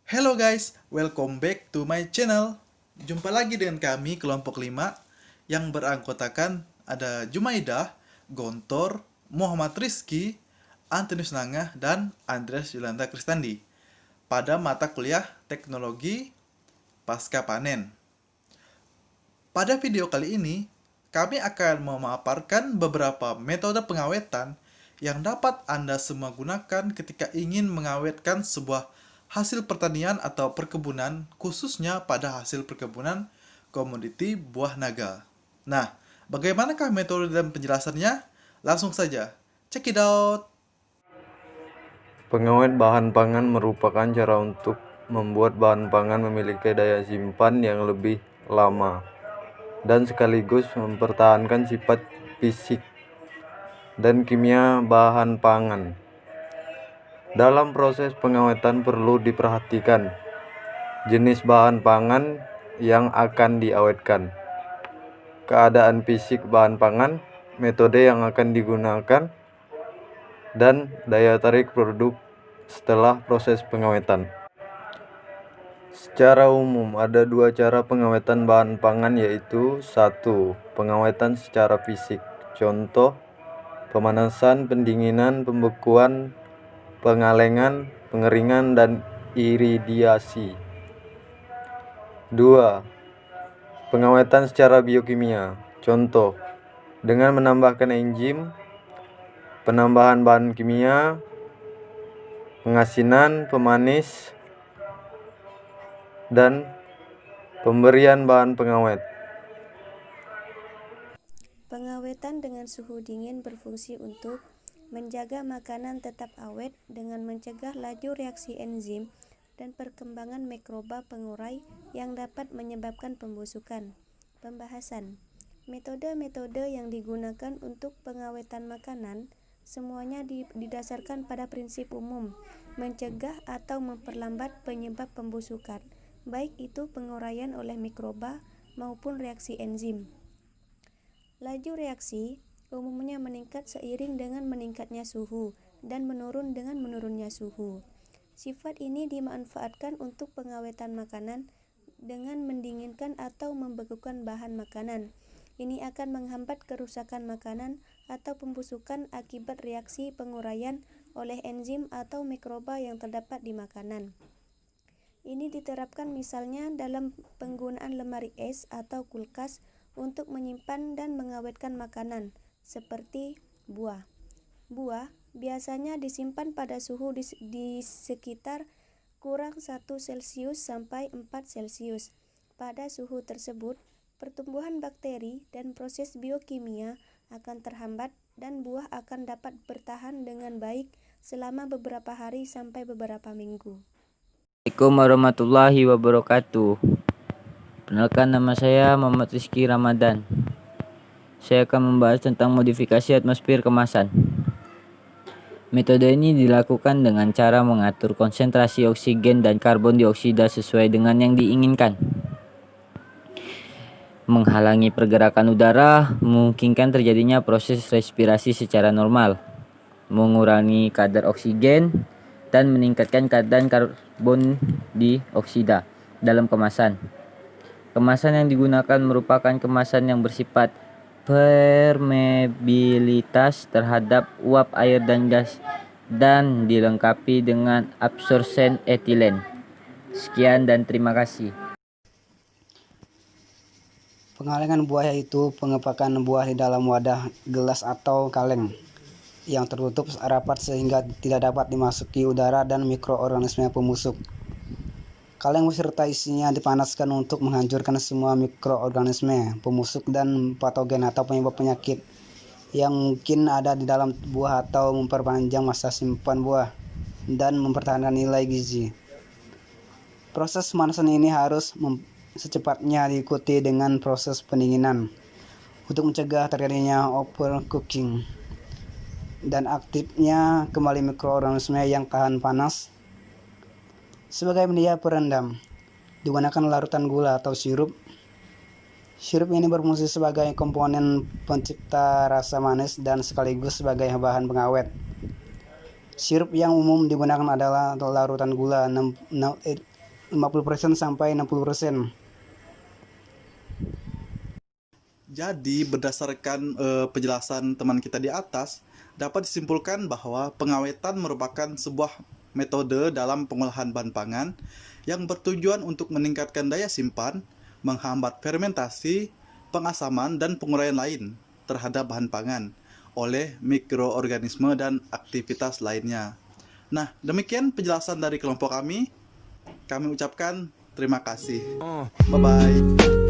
Hello guys, welcome back to my channel. Jumpa lagi dengan kami kelompok 5 yang beranggotakan ada Jumaidah, Gontor, Muhammad Rizky, Antonius Nangah, dan Andreas Yolanda Kristandi pada mata kuliah Teknologi Pasca Panen. Pada video kali ini, kami akan memaparkan beberapa metode pengawetan yang dapat Anda semua gunakan ketika ingin mengawetkan sebuah hasil pertanian atau perkebunan, khususnya pada hasil perkebunan komoditi buah naga. Nah, bagaimanakah metode dan penjelasannya? Langsung saja, check it out! Pengawet bahan pangan merupakan cara untuk membuat bahan pangan memiliki daya simpan yang lebih lama dan sekaligus mempertahankan sifat fisik dan kimia bahan pangan. Dalam proses pengawetan perlu diperhatikan jenis bahan pangan yang akan diawetkan, keadaan fisik bahan pangan, metode yang akan digunakan, dan daya tarik produk setelah proses pengawetan. Secara umum ada dua cara pengawetan bahan pangan, yaitu 1. Pengawetan secara fisik, contoh pemanasan, pendinginan, pembekuan, pengalengan, pengeringan, dan iridiasi. 2. Pengawetan secara biokimia, contoh dengan menambahkan enzim, penambahan bahan kimia, pengasinan, pemanis, dan pemberian bahan pengawet. Pengawetan dengan suhu dingin berfungsi untuk menjaga makanan tetap awet dengan mencegah laju reaksi enzim dan perkembangan mikroba pengurai yang dapat menyebabkan pembusukan. Pembahasan. Metode-metode yang digunakan untuk pengawetan makanan semuanya didasarkan pada prinsip umum, mencegah atau memperlambat penyebab pembusukan, baik itu penguraian oleh mikroba maupun reaksi enzim. Laju reaksi umumnya meningkat seiring dengan meningkatnya suhu dan menurun dengan menurunnya suhu. Sifat ini dimanfaatkan untuk pengawetan makanan dengan mendinginkan atau membekukan bahan makanan. Ini akan menghambat kerusakan makanan atau pembusukan akibat reaksi penguraian oleh enzim atau mikroba yang terdapat di makanan. Ini diterapkan misalnya dalam penggunaan lemari es atau kulkas untuk menyimpan dan mengawetkan makanan, seperti buah. Buah biasanya disimpan pada suhu di sekitar kurang 1 Celcius sampai 4 Celcius. Pada suhu tersebut, pertumbuhan bakteri dan proses biokimia akan terhambat dan buah akan dapat bertahan dengan baik selama beberapa hari sampai beberapa minggu. Assalamualaikum warahmatullahi wabarakatuh. Perkenalkan, nama saya Muhammad Rizky Ramadan. Saya akan membahas tentang modifikasi atmosfer kemasan. Metode ini dilakukan dengan cara mengatur konsentrasi oksigen dan karbon dioksida sesuai dengan yang diinginkan. Menghalangi pergerakan udara, memungkinkan terjadinya proses respirasi secara normal, mengurangi kadar oksigen, dan meningkatkan kadar karbon dioksida dalam kemasan. Kemasan yang digunakan merupakan kemasan yang bersifat permeabilitas terhadap uap air dan gas dan dilengkapi dengan absorsen etilen. Sekian dan terima kasih. Pengalengan buah yaitu pengepakan buah di dalam wadah gelas atau kaleng yang tertutup rapat sehingga tidak dapat dimasuki udara dan mikroorganisme pemusuk. Kaleng beserta isinya dipanaskan untuk menghancurkan semua mikroorganisme pemusuk dan patogen atau penyebab penyakit yang mungkin ada di dalam buah atau memperpanjang masa simpan buah dan mempertahankan nilai gizi. Proses pemanasan ini harus secepatnya diikuti dengan proses pendinginan untuk mencegah terjadinya overcooking dan aktifnya kembali mikroorganisme yang tahan panas. Sebagai media perendam, digunakan larutan gula atau sirup Sirup ini berfungsi sebagai komponen pencipta rasa manis dan sekaligus sebagai bahan pengawet. Sirup yang umum digunakan adalah larutan gula 50% sampai 60%. Jadi berdasarkan penjelasan teman kita di atas, dapat disimpulkan bahwa pengawetan merupakan sebuah metode dalam pengolahan bahan pangan yang bertujuan untuk meningkatkan daya simpan, menghambat fermentasi, pengasaman, dan penguraian lain terhadap bahan pangan oleh mikroorganisme dan aktivitas lainnya. Nah, demikian penjelasan dari kelompok kami. Kami ucapkan terima kasih. Bye-bye.